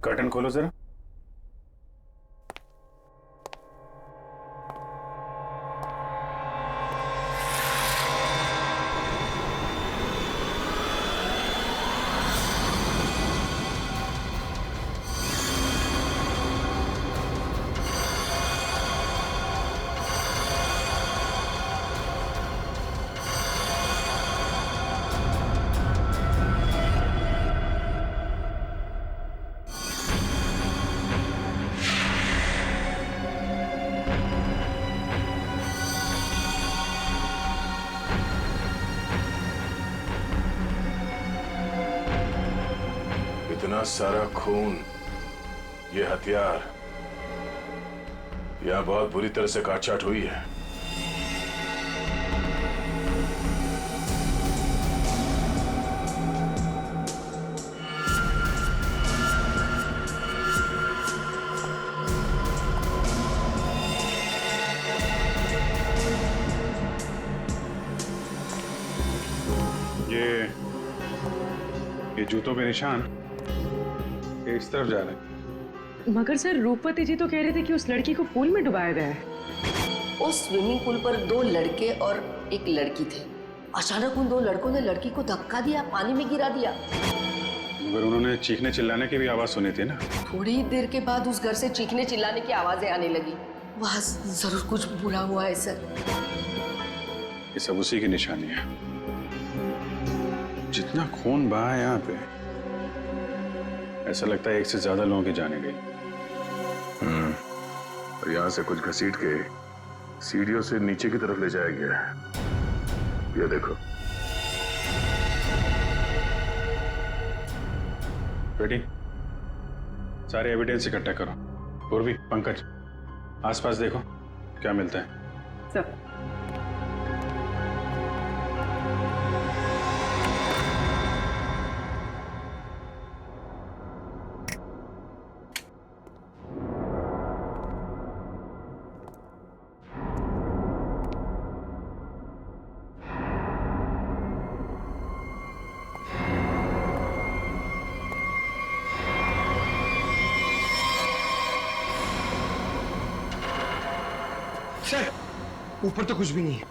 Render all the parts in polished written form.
Curtain खोलो जरा। इतना सारा खून, ये हथियार, यह बहुत बुरी तरह से काटछाट हुई है। ये जूतों पे निशान ये इस तरफ जा रहे हैं। मगर सर रूपवती जी तो कह रहे थे कि उस लड़की को पूल में डुबाया गया है। उस स्विमिंग पूल पर 2 लड़के और एक लड़की थे। अचानक उन 2 लड़कों ने लड़की को धक्का दिया, पानी में गिरा दिया। मगर उन्होंने चीखने चिल्लाने की भी आवाज सुनी थी ना। थोड़ी देर के बाद उस घर से चीखने चिल्लाने की आवाजें आने लगी। वहां जरूर कुछ बुरा हुआ है सर। ये सब उसी की निशानी है। जितना खून बहा है यहाँ पे, ऐसा लगता है एक से ज्यादा लोगों की जाने गई। और यहाँ से कुछ घसीट के सीढ़ियों से नीचे की तरफ ले जाया गया है। ये देखो। बेटी, सारे एविडेंस इकट्ठा करो। पूर्वी, पंकज, आसपास देखो क्या मिलता है। सर सर, ऊपर तो कुछ भी नहीं है।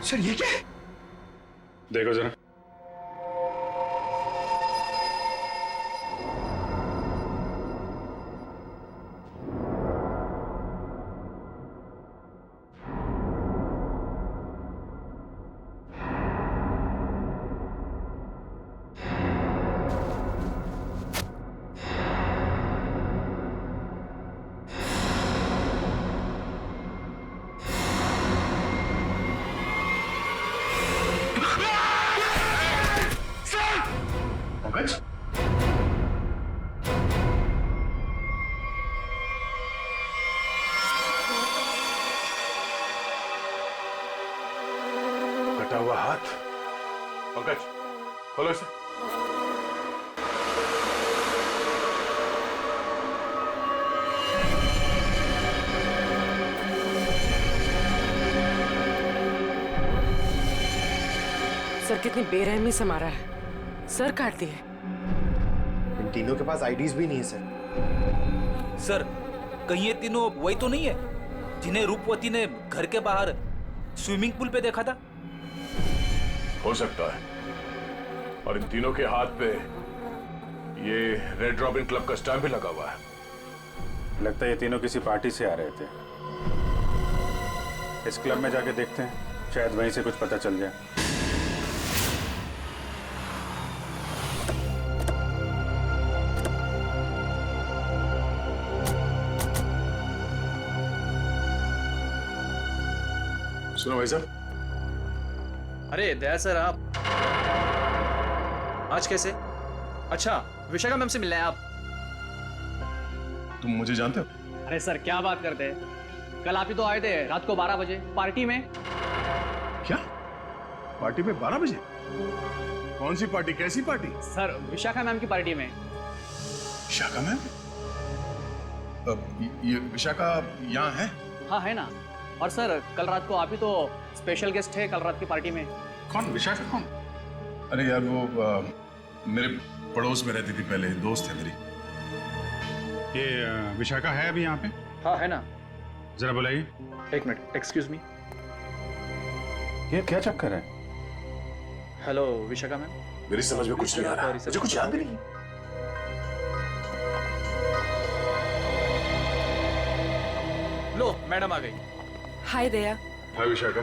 सर ये क्या है? देखो जरा। पंकज, कटा हुआ हाथ। पंकज, खोलो इसे। सर कितनी बेरहमी से मारा है। सर काट दिए। इन तीनों के पास आईडीज भी नहीं है सर। सर, कहीं ये तीनों वही तो नहीं है जिन्हें रूपवती ने घर के बाहर स्विमिंग पूल पे देखा था? हो सकता है। और इन तीनों के हाथ पे ये रेड रॉबिन क्लब का स्टैम्प भी लगा हुआ है। लगता है ये तीनों किसी पार्टी से आ रहे थे। इस क्लब में जाके देखते हैं, शायद वहीं से कुछ पता चल जाए। सुनो भाई साहब। अरे दया सर, आप आज कैसे? अच्छा, विशाखा मैम से मिलना है आप? तुम मुझे जानते हो? अरे सर क्या बात करते हैं, कल आप ही तो आए थे रात को 12 बजे पार्टी में। क्या पार्टी में 12 बजे? कौन सी पार्टी, कैसी पार्टी? सर विशाखा मैम की पार्टी में। विशाखा मैम? ये विशाखा यहाँ है? हाँ है ना। और सर कल रात को आप ही तो स्पेशल गेस्ट है कल रात की पार्टी में। कौन विशाखा कौन? अरे यार वो मेरे पड़ोस में रहती थी पहले, दोस्त है मेरी। ये विशाखा है अभी यहाँ पे? हाँ है ना। जरा बुलाइए। एक मिनट, एक्सक्यूज मी। ये क्या चक्कर है? Hello Vishakha ma'am. मेरी समझ में कुछ नहीं आ रहा, मुझे कुछ याद भी नहीं। लो मैडम आ गई। हाय दया, हाँ विशाखा,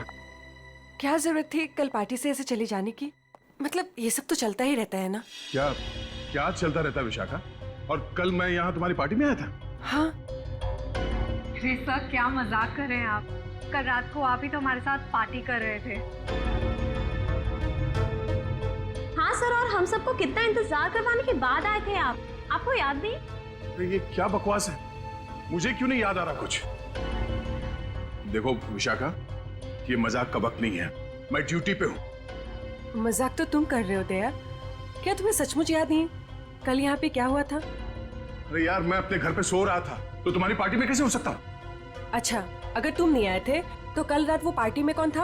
क्या जरूरत थी कल पार्टी से ऐसे चली जाने की? मतलब ये सब तो चलता ही रहता है ना। क्या क्या चलता रहता है विशाखा? और कल मैं यहाँ तुम्हारी पार्टी में आया था। हाँ अरे सर, क्या मजाक कर रहे हैं आप? कल रात को आप ही तो हमारे साथ पार्टी कर रहे थे। हाँ सर, और हम सबको कितना इंतजार करवाने के बाद आए थे आप, आपको याद नहीं? तो ये क्या बकवास है? मुझे क्यों नहीं याद आ रहा कुछ? देखो विशाखा, ये मजाक का वक्त नहीं है, मैं ड्यूटी पे हूँ। मजाक तो तुम कर रहे हो दया, क्या तुम्हें सचमुच याद नहीं कल यहाँ पे क्या हुआ था? अरे यार, मैं अपने घर पे सो रहा था, तो तुम्हारी पार्टी में कैसे हो सकता? अच्छा, अगर तुम नहीं आए थे तो कल रात वो पार्टी में कौन था?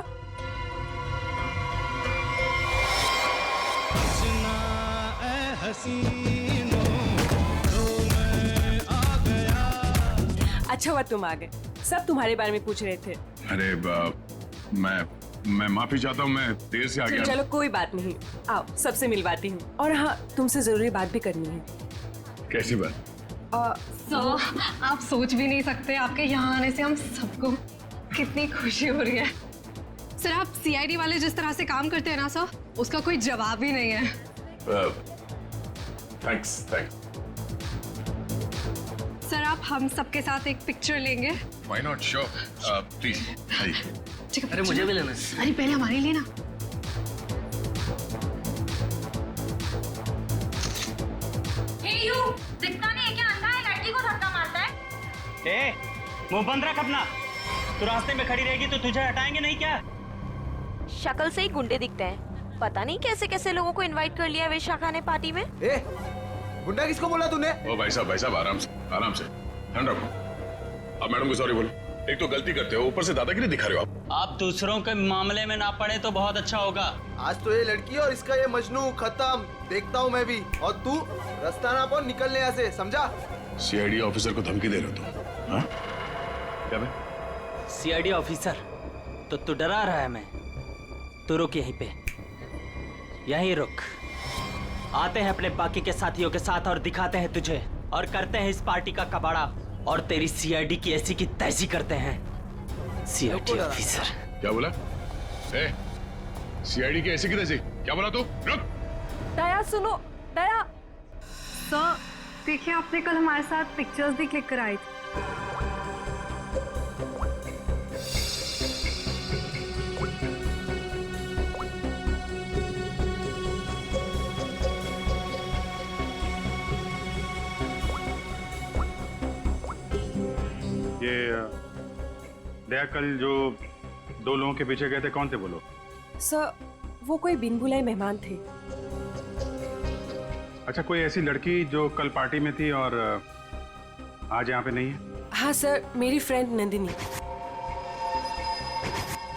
अच्छा हुआ तुम आ गए, सब तुम्हारे बारे में पूछ रहे थे। अरे मैं माफी चाहता हूँ, मैं देर से आ गया। चलो कोई बात नहीं, आओ सबसे मिलवाती हूँ। और हाँ, तुमसे जरूरी बात भी करनी है। कैसी बात? सर, आप सोच भी नहीं सकते, आपके यहाँ आने से हम सबको कितनी खुशी हो रही है। सर, आप सीआईडी वाले जिस तरह से काम करते हैं ना सर, उसका कोई जवाब ही नहीं है। थैंक्स। सर, आप हम सबके साथ एक पिक्चर लेंगे? Why not, sure, please. अरे मुझे भी लेना है। अरे पहले हमारे लिए ना। दिखता नहीं है क्या? अंधा है, लड़की को धक्का मारता है। ए, मुंह बंद रख अपना। तू रास्ते में खड़ी रहेगी तो तुझे हटाएंगे नहीं क्या? शक्ल से ही गुंडे दिखते हैं, पता नहीं कैसे कैसे लोगों को इनवाइट कर लिया विशाखा ने पार्टी में। ए, गुंडा किसको बोला तूने? ओ भाई साहब आराम से ठंड रखो। अब मैडम को सॉरी बोलो। एक तो गलती करते हो, ऊपर से दादागिरी दिखा रहे हो आप। आप दूसरों के मामले में ना पड़े तो बहुत अच्छा होगा। आज तो ये लड़की और इसका ये मजनू खत्म, देखता हूँ मैं भी। और तू रास्ता ना पाओ, निकलने यहाँ से, समझा? सीआईडी ऑफिसर को धमकी दे रहे हो तुम? हाँ? क्या बे? सीआईडी ऑफिसर तो तू डरा रहा है? मैं तू रुक यहीं पे, यहीं रुक। आते हैं अपने बाकी के साथियों के साथ और दिखाते हैं तुझे, और करते हैं इस पार्टी का कबाड़ा, और तेरी सीआईडी की ऐसी की तैसी करते हैं। सीआईडी ऑफिसर क्या बोला? ए, सीआईडी की ऐसी की तैसी क्या बोला तू? रुक। दया सुनो, दया। सर, देखिए आपने कल हमारे साथ पिक्चर्स भी क्लिक कराई थी। ये दया, कल जो 2 लोगों के पीछे गए थे, कौन थे वो लोग? सर, वो कोई बिन बुलाए मेहमान थे। अच्छा, कोई ऐसी लड़की जो कल पार्टी में थी और आज यहाँ पे नहीं है? हाँ सर, मेरी फ्रेंड नंदिनी।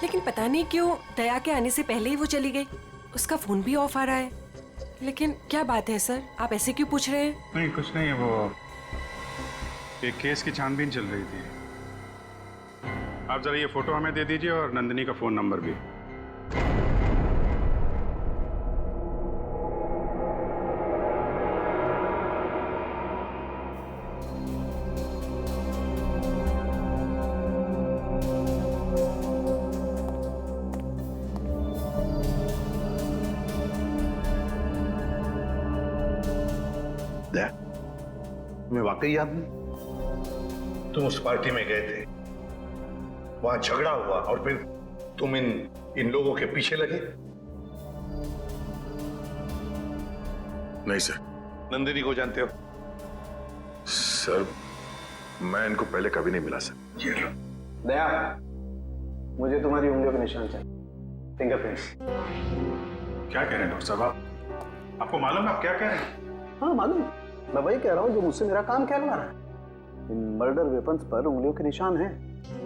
लेकिन पता नहीं क्यों दया के आने से पहले ही वो चली गई। उसका फोन भी ऑफ आ रहा है। लेकिन क्या बात है सर, आप ऐसे क्यों पूछ रहे हैं? नहीं, कुछ नहीं है। वो एक केस की छानबीन चल रही थी। आप जरा ये फोटो हमें दे दीजिए और नंदिनी का फोन नंबर भी। तुम्हें वाकई याद नहीं? तुम उस पार्टी में गए थे, वहां झगड़ा हुआ और फिर तुम इन लोगों के पीछे लगे? नहीं सर। नंदिनी को जानते हो? सर, मैं इनको पहले कभी नहीं मिला सर। ये लो। दया, मुझे तुम्हारी उंगलियों के निशान चाहिए, फिंगरप्रिंट्स। क्या कह रहे हैं डॉक्टर साहब आप? आपको मालूम है आप क्या कह रहे हैं? हाँ मालूम, मैं वही कह रहा हूँ जो मुझसे मेरा काम कहलवा रहा है। इन मर्डर वेपन्स पर उंगलियों के निशान हैं,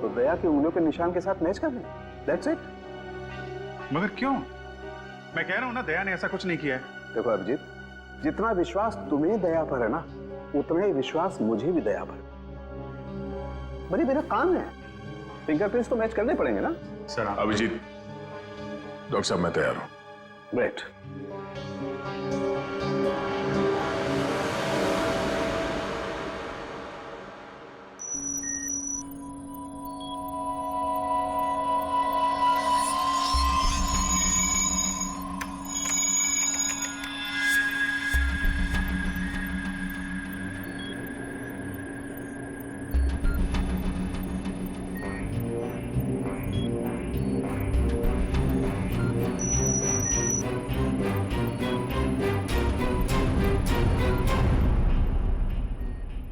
तो दया की उंगलियों के निशान के साथ मैच कर लें। That's it. मगर क्यों? मैं कह रहा हूँ ना, दया ने ऐसा कुछ नहीं किया है। देखो अभिजीत, जितना विश्वास तुम्हें दया पर है ना, उतना ही विश्वास मुझे भी दया पर। बड़ी मेरा काम है, फिंगरप्रिंट्स तो मैच करने पड़ेंगे ना। सर आप अभिजीत, डॉक्टर साहब मैं तैयार हूं। ग्रेट।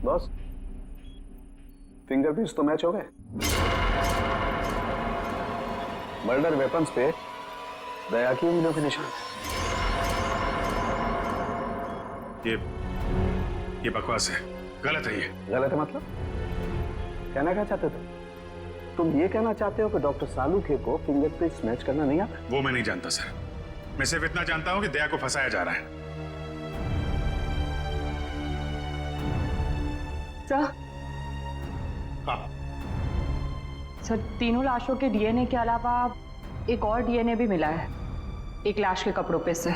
बॉस, फिंगरप्रिंट्स तो मैच हो गए। मर्डर वेपन्स पे दया की उंगलियों के निशान। ये बकवास है, गलत है ये। गलत है मतलब? कहना क्या चाहते हो तुम? ये कहना चाहते हो कि डॉक्टर सालूखे को फिंगरप्रिंट्स मैच करना नहीं आता? वो मैं नहीं जानता सर, मैं सिर्फ इतना जानता हूं कि दया को फंसाया जा रहा है। सर, तीनों लाशों के डीएनए के अलावा एक और डीएनए भी मिला है, एक लाश के कपड़ों पे से।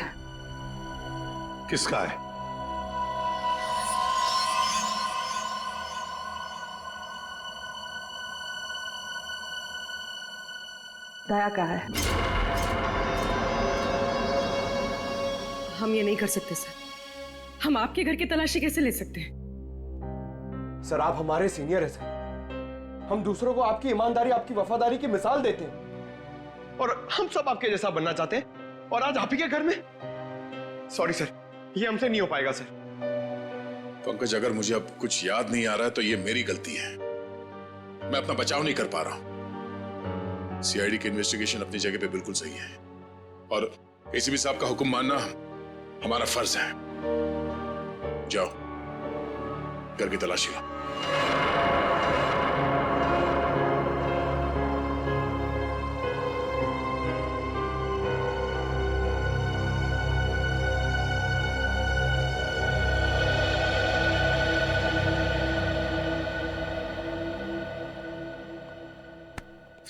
किसका है? दया का है। हम ये नहीं कर सकते सर। हम आपके घर की तलाशी कैसे ले सकते हैं? सर, आप हमारे सीनियर हैं सर। हम दूसरों को आपकी ईमानदारी, आपकी वफादारी की मिसाल देते हैं और हम सब आपके जैसा बनना चाहते हैं, और आज आप ही के घर में। सॉरी सर, ये हमसे नहीं हो पाएगा सर। पंकज, अगर मुझे अब कुछ याद नहीं आ रहा है तो ये मेरी गलती है। मैं अपना बचाव नहीं कर पा रहा हूं। सीआईडी की इन्वेस्टिगेशन अपनी जगह पे बिल्कुल सही है और एसीपी साहब का हुक्म मानना हमारा फर्ज है। जाओ, घर की तलाशी लो।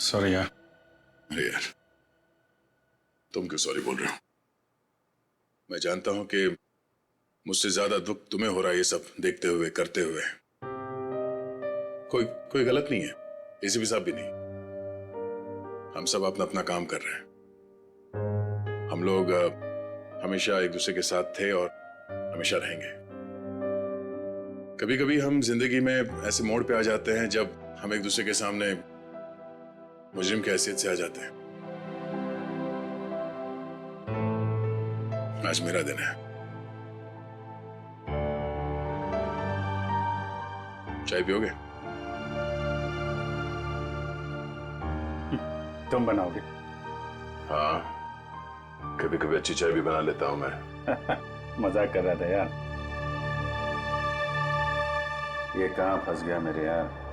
सॉरी यार। अरे यार, तुम क्यों सॉरी बोल रहे हो? मैं जानता हूं कि मुझसे ज्यादा दुख तुम्हें हो रहा है ये सब देखते हुए, करते हुए। कोई गलत नहीं है, एसीपी साहब भी नहीं। हम सब अपना अपना काम कर रहे हैं। हम लोग हमेशा एक दूसरे के साथ थे और हमेशा रहेंगे। कभी कभी हम जिंदगी में ऐसे मोड़ पे आ जाते हैं जब हम एक दूसरे के सामने मुजरिम की हैसियत से आ जाते हैं। आज मेरा दिन है। चाय पियोगे? तुम बनाओगे? हाँ, कभी कभी अच्छी चाय भी बना लेता हूं मैं। मजाक कर रहा था यार। ये कहाँ फंस गया मेरे यार।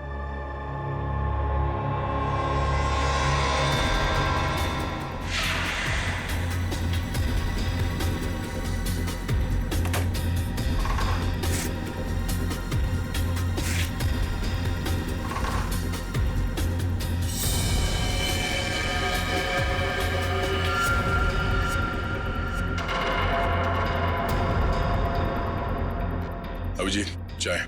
अभिजीत, चाय।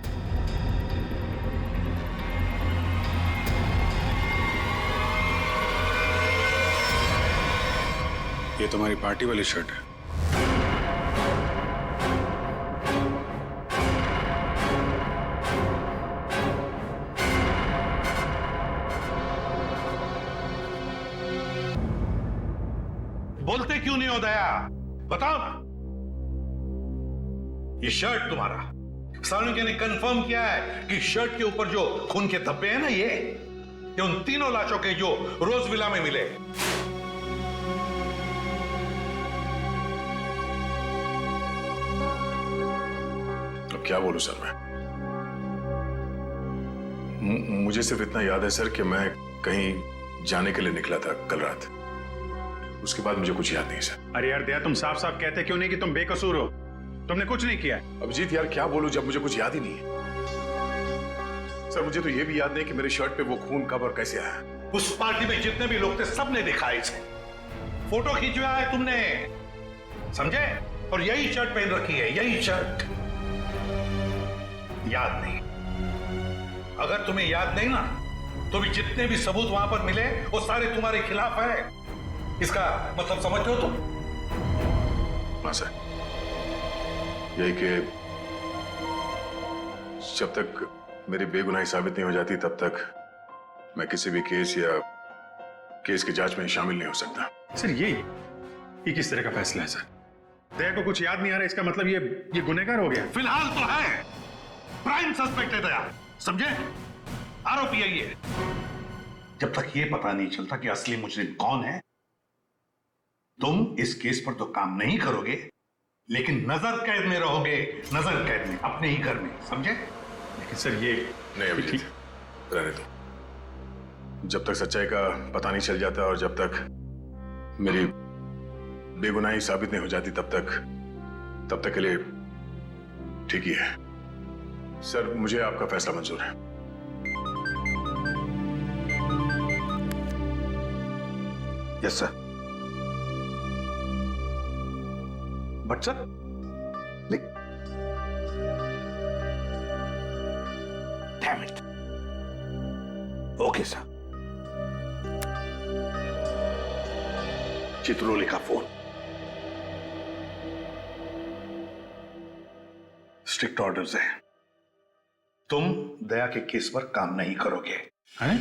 ये तुम्हारी पार्टी वाली शर्ट है। बोलते क्यों नहीं हो दया? बताओ ना। ये शर्ट तुम्हारा, सालूखे ने कंफर्म किया है कि शर्ट के ऊपर जो खून के धब्बे हैं ना, ये उन तीनों लाशों के जो रोज विला में मिले। अब क्या बोलूं सर मैं? मुझे सिर्फ इतना याद है सर कि मैं कहीं जाने के लिए निकला था कल रात। उसके बाद मुझे कुछ याद नहीं सर। अरे यार दया, तुम साफ साफ कहते क्यों नहीं कि तुम बेकसूर हो? तुमने कुछ नहीं किया है। अभिजीत यार क्या बोलूं जब मुझे कुछ याद ही नहीं है। सर मुझे तो ये भी याद नहीं कि मेरी शर्ट पे वो खून कब और कैसे आया। उस पार्टी में जितने भी लोग थे सबने देखा इसे। फोटो खींचवाया है तुमने, समझे? और यही शर्ट पहन रखी है, यही शर्ट। याद नहीं? अगर तुम्हें याद नहीं ना, तो भी जितने भी सबूत वहां पर मिले वो सारे तुम्हारे खिलाफ है। इसका मतलब समझते हो तुम? हाँ सर, यही कि जब तक मेरी बेगुनाही साबित नहीं हो जाती तब तक मैं किसी भी केस या केस की जांच में शामिल नहीं हो सकता। सर ये किस तरह का फैसला है सर? दया को कुछ याद नहीं आ रहा, इसका मतलब ये गुनहगार हो गया। फिलहाल तो है, प्राइम सस्पेक्ट है दया, समझे? आरोपी है ये। जब तक ये पता नहीं चलता कि असली मुजरिम कौन है, तुम इस केस पर तो काम नहीं करोगे, लेकिन नजर कैद में रहोगे, नजर कैद में, अपने ही घर में, समझे? लेकिन सर ये नहीं अभिजीत, रहने दो। जब तक सच्चाई का पता नहीं चल जाता और जब तक मेरी बेगुनाही साबित नहीं हो जाती तब तक के लिए ठीक ही है। सर मुझे आपका फैसला मंजूर है। Yes sir. But sir damn it. Okay sir. Chitrole का फोन। स्ट्रिक्ट ऑर्डर्स है, तुम दया के केस पर काम नहीं करोगे। हैं?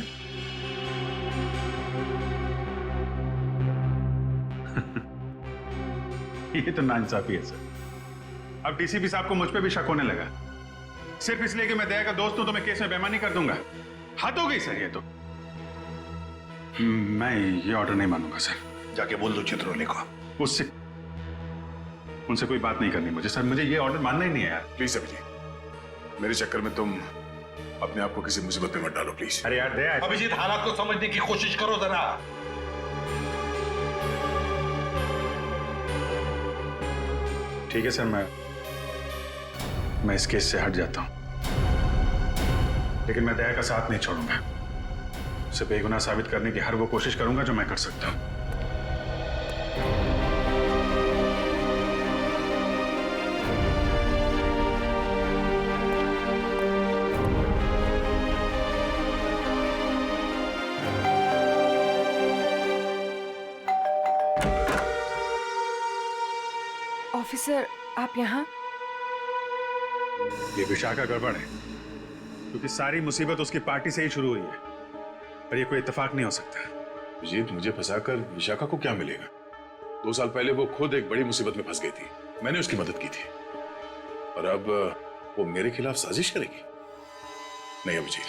ये तो नाइंसाफी है सर। अब डीसीपी साहब को मुझ पे भी शक होने लगा, सिर्फ इसलिए कि मैं दया का दोस्त हूं तो मैं केस में बेईमानी कर दूंगा। हद हो गई सर ये तो। मैं ये ऑर्डर नहीं मानूंगा सर। जाके बोल दो चित्रोले को। उनसे कोई बात नहीं करनी मुझे सर, मुझे ये ऑर्डर मानना ही नहीं है यार। प्लीज अभिजीत, मेरे चक्कर में तुम अपने आप को किसी मुसीबत में मत डालो प्लीज। अरे यार दया, अभिजीत हालात को समझने की कोशिश करो जरा। ठीक है सर, मैं इस केस से हट जाता हूं, लेकिन मैं दया का साथ नहीं छोड़ूंगा। उसे बेगुनाह साबित करने की हर वो कोशिश करूंगा जो मैं कर सकता हूं। ऑफिसर आप यहाँ? ये विशाखा गड़बड़ है, क्योंकि सारी मुसीबत उसकी पार्टी से ही शुरू हुई है, और ये कोई इत्तेफाक नहीं हो सकता। अभिजीत मुझे फंसाकर विशाखा को क्या मिलेगा? 2 साल पहले वो खुद एक बड़ी मुसीबत में फंस गई थी, मैंने उसकी मदद की थी, और अब वो मेरे खिलाफ साजिश करेगी? नहीं अभिजीत।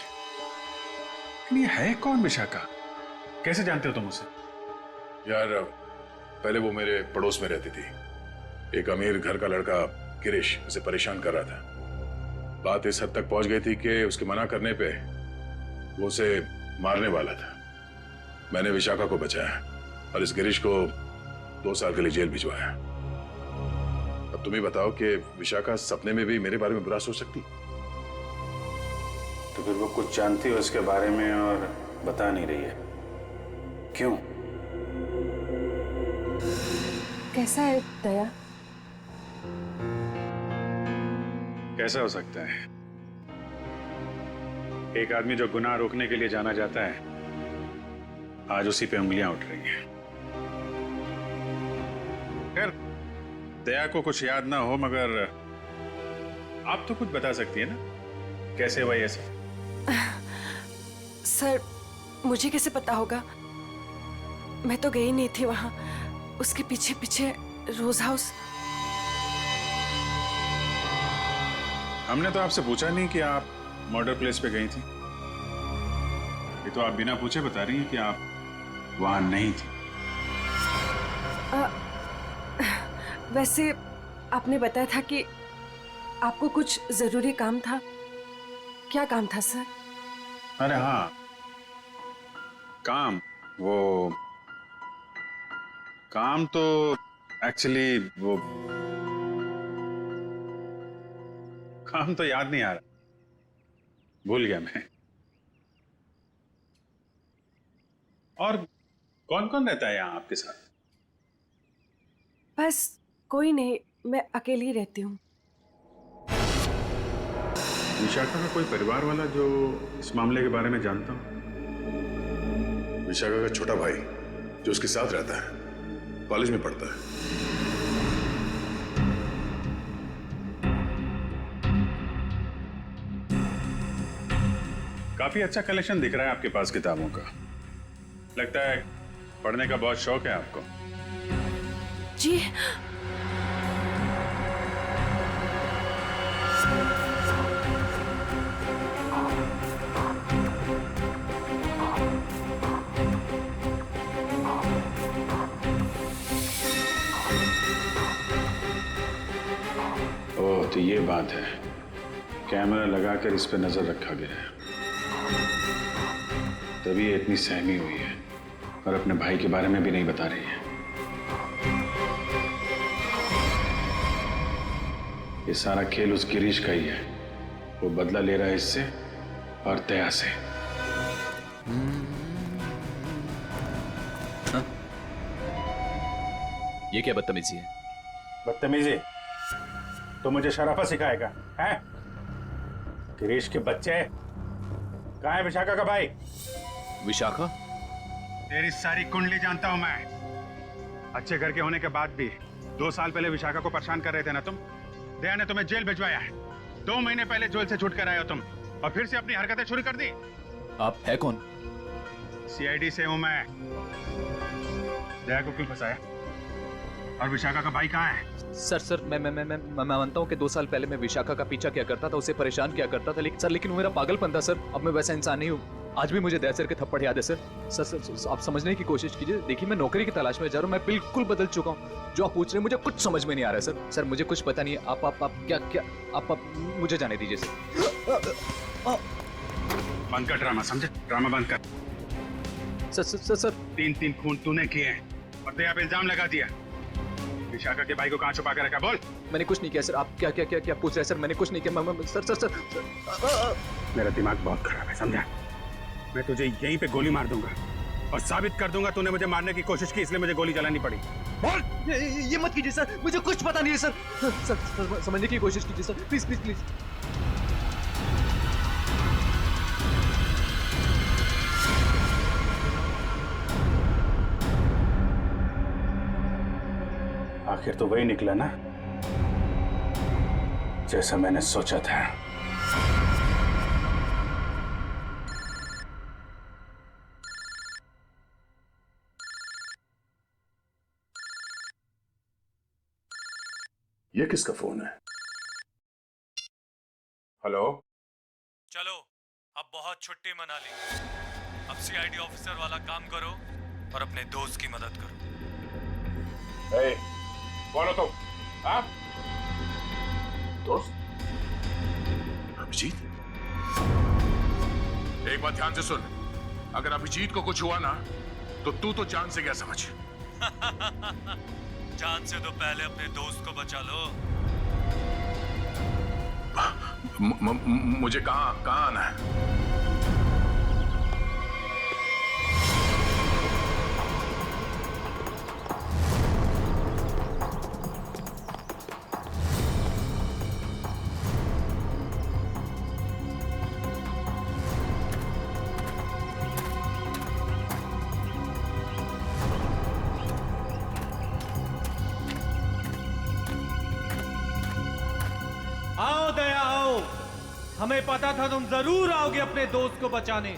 लेकिन ये है कौन विशाखा? कैसे जानते हो तुम उसे? यार पहले वो मेरे पड़ोस में रहती थी। एक अमीर घर का लड़का गिरीश उसे परेशान कर रहा था। बात इस हद तक पहुंच गई थी कि उसके मना करने पे वो उसे मारने वाला था। मैंने विशाखा को बचाया और इस गिरीश को 2 साल के लिए जेल भिजवाया। अब तुम ही बताओ कि विशाखा सपने में भी मेरे बारे में बुरा सोच सकती? तो फिर वो कुछ जानती है उसके बारे में और बता नहीं रही है, क्यों? कैसा है दया? कैसा हो सकता है? एक आदमी जो गुनाह रोकने के लिए जाना जाता है, आज उसी पे उंगलियां उठ रही हैं। खैर, दया को कुछ याद ना हो, मगर आप तो कुछ बता सकती है ना, कैसे हुआ ये सब? सर मुझे कैसे पता होगा? मैं तो गई नहीं थी वहां, उसके पीछे पीछे रोज हाउस। हमने तो आपसे पूछा नहीं कि आप मर्डर प्लेस पे गई थी। ये तो आप बिना पूछे बता रही हैं कि आप वहां नहीं थी। वैसे आपने बताया था कि आपको कुछ जरूरी काम था। क्या काम था सर? अरे हाँ, काम तो एक्चुअली वो काम तो याद नहीं आ रहा, भूल गया मैं। और कौन कौन रहता है यहाँ आपके साथ? बस कोई नहीं, मैं अकेली रहती हूँ। विशाखा का कोई परिवार वाला जो इस मामले के बारे में जानता हो? विशाखा का छोटा भाई जो उसके साथ रहता है, कॉलेज में पढ़ता है। काफी अच्छा कलेक्शन दिख रहा है आपके पास किताबों का। लगता है पढ़ने का बहुत शौक है आपको। जी ओह, तो ये बात है, कैमरा लगाकर इस पे नजर रखा गया है, तभी ये इतनी सहमी हुई है और अपने भाई के बारे में भी नहीं बता रही है। ये सारा खेल उस गिरीश का ही है। वो बदला ले रहा है इससे और दया से। हाँ? ये क्या बदतमीजी है? बदतमीजी तो मुझे शराफत सिखाएगा हैं? गिरीश के बच्चे, कहाँ है विशाखा का भाई? विशाखा? तेरी सारी कुंडली जानता हूं मैं। अच्छे घर के होने के बाद भी 2 साल पहले विशाखा को परेशान कर रहे थे ना तुम। दया ने तुम्हें जेल भिजवाया है। 2 महीने पहले जेल से छूट कर आए हो तुम और फिर से अपनी हरकतें शुरू कर दी। आप है कौन? सीआईडी से हूं मैं। दया को क्यों फंसाया? और विशाखा का भाई कहाँ है? सर मैं मानता हूँ कि 2 साल पहले मैं विशाखा का पीछा किया करता था, उसे परेशान किया करता था, लेकिन वो मेरा पागलपन था सर। अब मैं वैसा इंसान नहीं हूँ। आज भी मुझे दया सर के थप्पड़ याद है सर। सर आप समझने की कोशिश कीजिए। देखिए, मैं नौकरी की तलाश में जा रहा हूँ। मैं बिल्कुल बदल चुका हूँ। जो आप पूछ रहे हैं मुझे कुछ समझ में नहीं आ रहा है सर। सर मुझे कुछ पता नहीं है। आप क्या आप मुझे जाने दीजिए सर। बंद कर ड्रामा, समझे? ड्रामा बंद कर। सर 3 खून तूने किए हैं और दया पे इल्जाम लगा दिया। विशाखा के भाई को कहाँ छुपा के रखा? बोल। मैंने कुछ नहीं किया सर। आप क्या पूछ रहे हैं सर? मैंने कुछ नहीं किया। सर मेरा दिमाग बहुत खराब है, समझा? मैं तुझे यहीं पे गोली मार दूंगा और साबित कर दूंगा तूने मुझे मारने की कोशिश की, इसलिए मुझे गोली चलानी पड़ी। बोल। ये मत कीजिए सर, मुझे कुछ पता नहीं है सर। सर समझने की कोशिश कीजिए सर, प्लीज। आखिर तो वही निकला ना जैसा मैंने सोचा था। ये किसका फोन है? हेलो। चलो, अब बहुत छुट्टी मना ली। अब सीआईडी ऑफिसर वाला काम करो और अपने दोस्त की मदद करो। कौन हो तुम? हाँ? दोस्त? अभिजीत? एक बात ध्यान से सुन, अगर अभिजीत को कुछ हुआ ना तो तू तो जान से क्या समझ। जान से तो पहले अपने दोस्त को बचा लो। मुझे कहाँ आना है? आओ दया आओ, हमें पता था तुम जरूर आओगे अपने दोस्त को बचाने।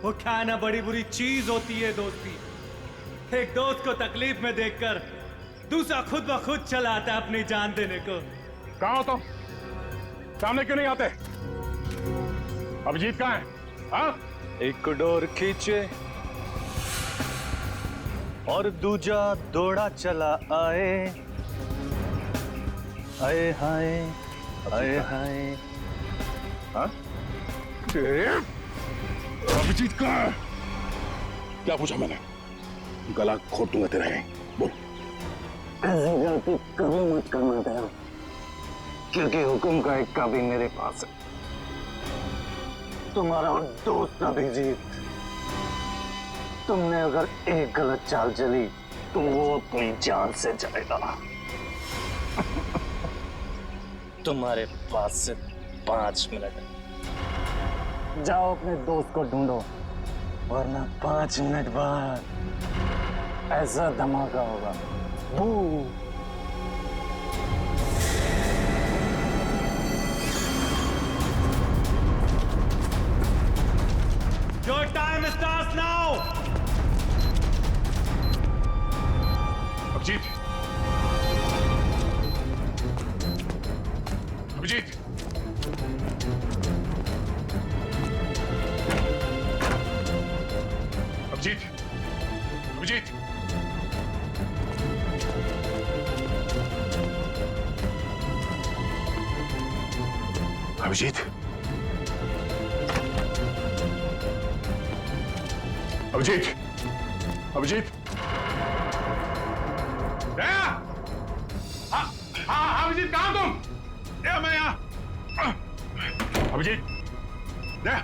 वो क्या ना बड़ी बुरी चीज होती है दोस्ती। एक दोस्त को तकलीफ में देखकर दूसरा खुद ब खुद चला आता है अपनी जान देने को। कहाँ हो तुम? सामने क्यों नहीं आते? अभिजीत कहाँ है? हाँ? एक डोर खींचे और दूजा दौड़ा चला आए। आए हाय आए हाय। हाँ? अभिजीत कहाँ है? क्या पूछा मैंने? गला घोट दूंगा तेरा। बोल। गलती कभी मत करना दया। क्योंकि हुक्म का इक्का भी मेरे पास है। तुम्हारा दोस्त अभिजीत, तुमने अगर एक गलत चाल चली तो वो अपनी जान से जाएगा। तुम्हारे पास से 5 मिनट, जाओ अपने दोस्त को ढूंढो, वरना 5 मिनट बाद ऐसा धमाका होगा। बू। Your time starts now. Abhijit, Abhijit, Abhijit, Abhijit, Abhijit, Abhijit, Abhijit, दया, हाँ अभिजीत, कहाँ तुम? दया, मैं यहाँ। अभिजीत, दया,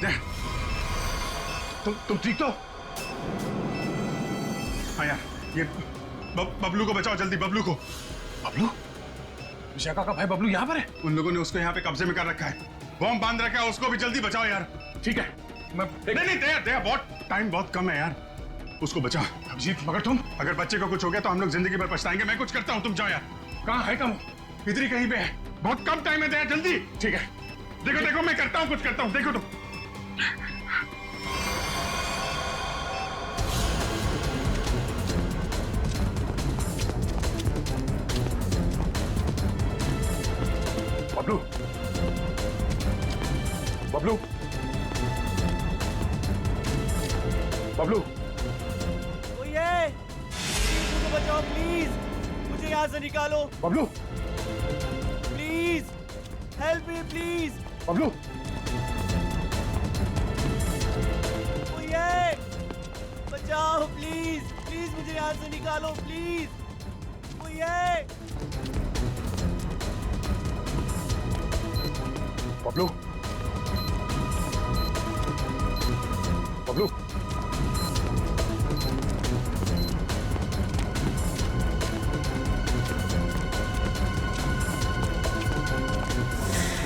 दया, तुम ठीक तो? हाँ यार, ये बबलू को बचाओ जल्दी, बबलू को। बबलू? विशाखा का भाई बबलू यहाँ पर है? उन लोगों ने उसको यहाँ पे कब्जे में कर रखा है, बॉम्ब बांध रखा है, उसको भी जल्दी बचाओ यार। ठीक है, मैं नहीं दया, बहुत टाइम बहुत कम है यार, उसको बचाओ। अभिजीत, मगर तुम, अगर बच्चे को कुछ हो गया तो हम लोग जिंदगी भर पछताएंगे। मैं कुछ करता हूँ, तुम जाओ यार। कहाँ है कम? इधर ही कहीं पे है, बहुत कम टाइम है दया, जल्दी। ठीक है, देखो देखो मैं करता हूँ, कुछ करता हूँ, देखो तुम। बबलू, बबलू, बबलू, मुझे बचाओ प्लीज, मुझे यहाँ से निकालो। Bablu, please help me please. Bablu, बचाओ प्लीज, प्लीज मुझे यहाँ से निकालो प्लीज। बबलू, बबलू,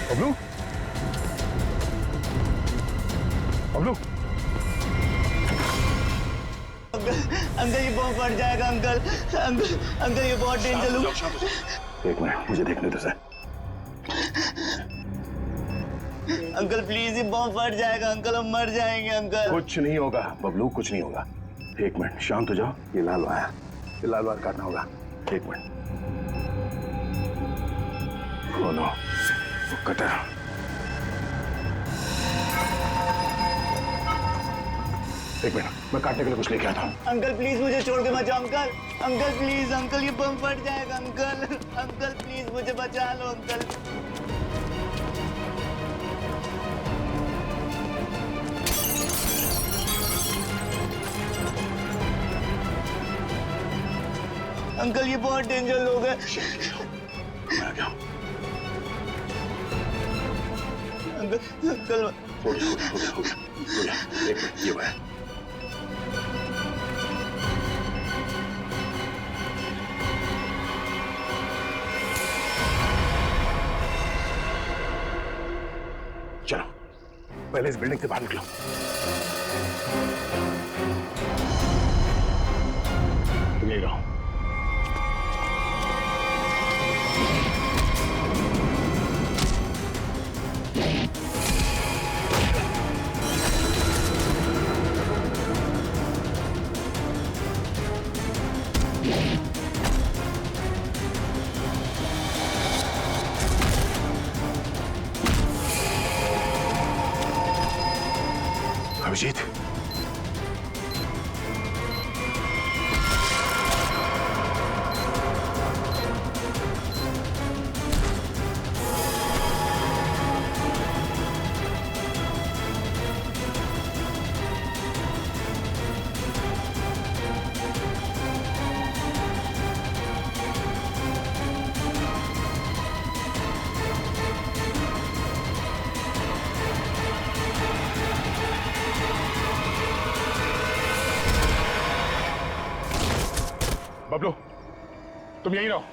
बबलू, बबलू, अंकल ये बॉम्ब फट जाएगा अंकल, अंकल ये बहुत डेंजर है। एक मिनट, मुझे देखने दो सर। अंकल प्लीज ये बॉम्ब फट जाएगा अंकल, हम मर जाएंगे अंकल। कुछ नहीं होगा बबलू, कुछ नहीं होगा। एक मिनट, शांत हो जाओ। ये लाल आया, ये लाल वायर काटना होगा। एक मिनट। ओ नो, कटा। एक मिनट, मैं काटने के लिए कुछ लेके आता हूँ। अंकल प्लीज मुझे छोड़ के मत जाओ अंकल, अंकल प्लीज, अंकल ये बम फट जाएगा अंकल, अंकल प्लीज मुझे बचा लो अंकल। अंकल ये बहुत डेंजर लोग हैं। मैं आ गया। अंकल अंकल हो गया। एक मिनट, ये हुआ है। चलो पहले इस बिल्डिंग से बाहर निकलो। ले रहा हूं। अभिजीत, तुम यहीं रहो।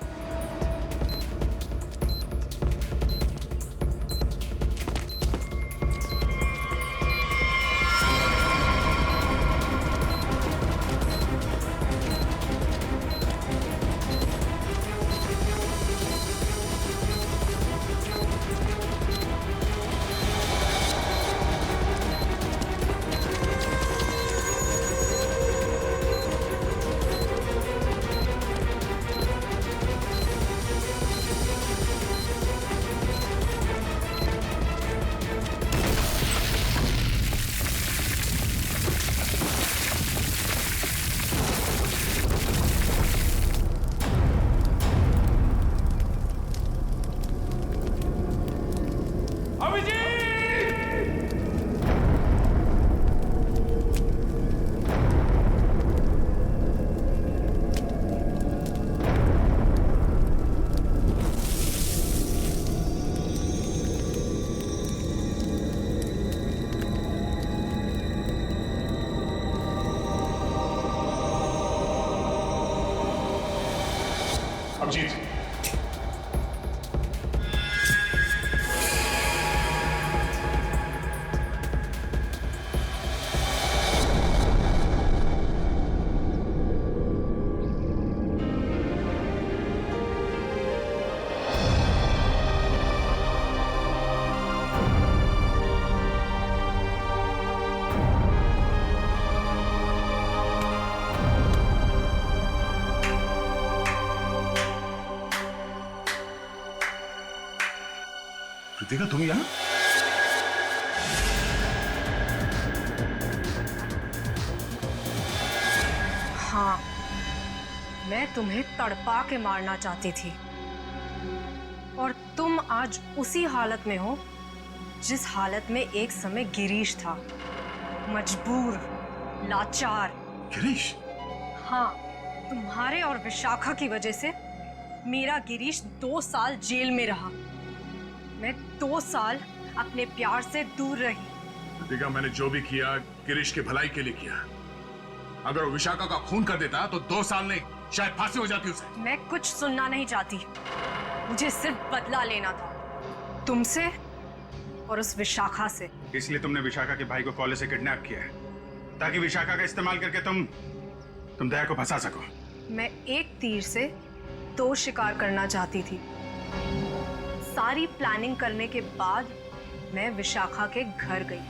अभिजीत, कृतिका तुम यहाँ? हाँ, मैं तुम्हें तड़पा के मारना चाहती थी और तुम आज उसी हालत में हो जिस हालत में एक समय गिरीश था, मजबूर, लाचार। गिरीश? हाँ, तुम्हारे और विशाखा की वजह से मेरा गिरीश 2 साल जेल में रहा। मैं 2 साल अपने प्यार से दूर रही। कृतिका, मैंने जो भी किया गिरीश की भलाई के लिए किया। अगर वो विशाखा का खून कर देता तो 2 साल नहीं, शायद फांसी हो जाती उसे। मैं कुछ सुनना नहीं चाहती, मुझे सिर्फ बदला लेना था, तुमसे और उस विशाखा से। इसलिए तुमने विशाखा के भाई को कॉलेज से किडनैप किया है, ताकि विशाखा का इस्तेमाल करके तुम दया को फंसा सको। मैं एक तीर से 2 शिकार करना चाहती थी। सारी प्लानिंग करने के बाद मैं विशाखा के घर गई।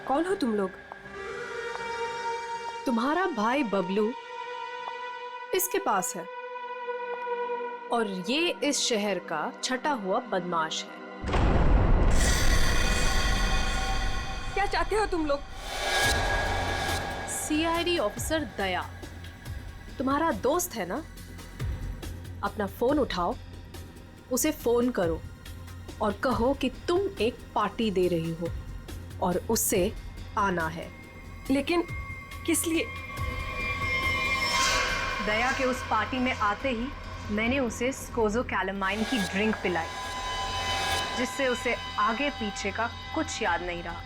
कौन हो तुम लोग? तुम्हारा भाई बबलू इसके पास है और ये इस शहर का छटा हुआ बदमाश है। क्या चाहते हो तुम लोग? सीआईडी ऑफिसर दया तुम्हारा दोस्त है ना? अपना फोन उठाओ, उसे फोन करो और कहो कि तुम एक पार्टी दे रही हो और उससे आना है। लेकिन किस लिए? दया के उस पार्टी में आते ही मैंने उसे स्कोज़ोकैलामाइन की ड्रिंक पिलाई, जिससे उसे आगे पीछे का कुछ याद नहीं रहा।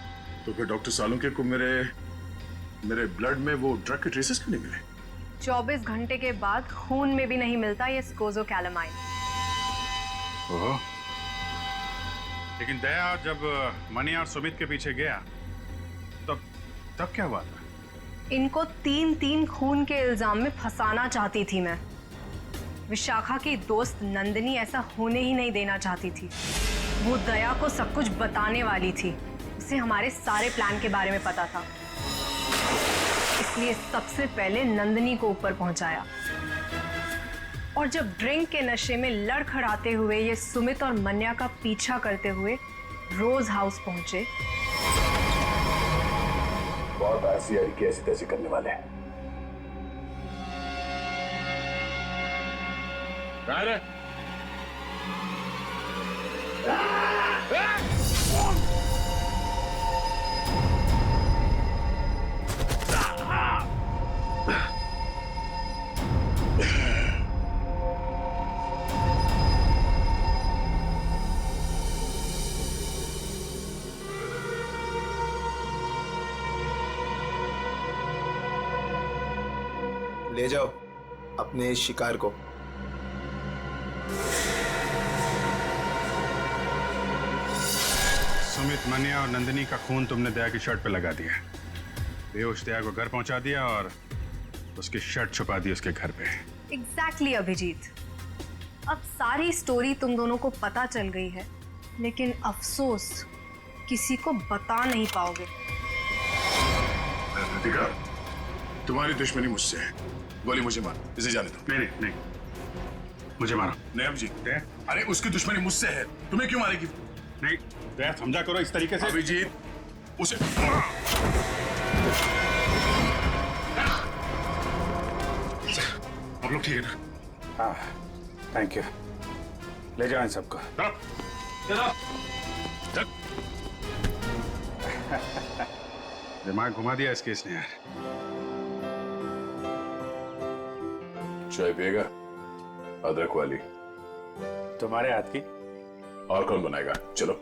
तो फिर डॉक्टर सालुंके को मेरे ब्लड में वो ड्रग के ट्रेसेस क्यों नहीं मिले? 24 घंटे के बाद खून में भी नहीं मिलता ये स्कोज़ोकैलामाइन। ओह, लेकिन दया जब मनी और सुमित के पीछे गया तब क्या हुआ था? इनको 3 खून के इल्जाम में फंसाना चाहती थी मैं। विशाखा की दोस्त नंदिनी ऐसा होने ही नहीं देना चाहती थी। वो दया को सब कुछ बताने वाली थी, उसे हमारे सारे प्लान के बारे में पता था, इसलिए सबसे पहले नंदिनी को ऊपर पहुंचाया। और जब ड्रिंक के नशे में लड़खड़ाते हुए ये सुमित और मन्या का पीछा करते हुए रोज हाउस पहुंचे, बहुत ऐसी ऐसी तैसी करने वाले हैं। ले जाओ अपने इस शिकार को। सुमित, मनिया और नंदिनी का खून तुमने दया की शर्ट पे लगा दिया। बेहोश दया को घर पहुंचा दिया और उसकी शर्ट छुपा दी उसके घर पे। एग्जैक्टली अभिजीत, अब सारी स्टोरी तुम दोनों को पता चल गई है, लेकिन अफसोस किसी को बता नहीं पाओगे। राधिका, तुम्हारी दुश्मनी मुझसे है। गोली मुझे मार, इसे जाने दो। नहीं नहीं, मुझे मारो। नहीं अभिजीत, अरे उसकी दुश्मनी मुझसे है, तुम्हें क्यों मारेगी? नहीं दया, समझा करो इस तरीके से। अभिजीत, उसे आप लोग ठीक है ना? हाँ, थैंक यू। ले जाओ इन सबको। दिमाग घुमा दिया इस केस ने यार। चाय पिएगा? अदरक वाली। तुम्हारे हाथ की। और कौन बनाएगा? चलो।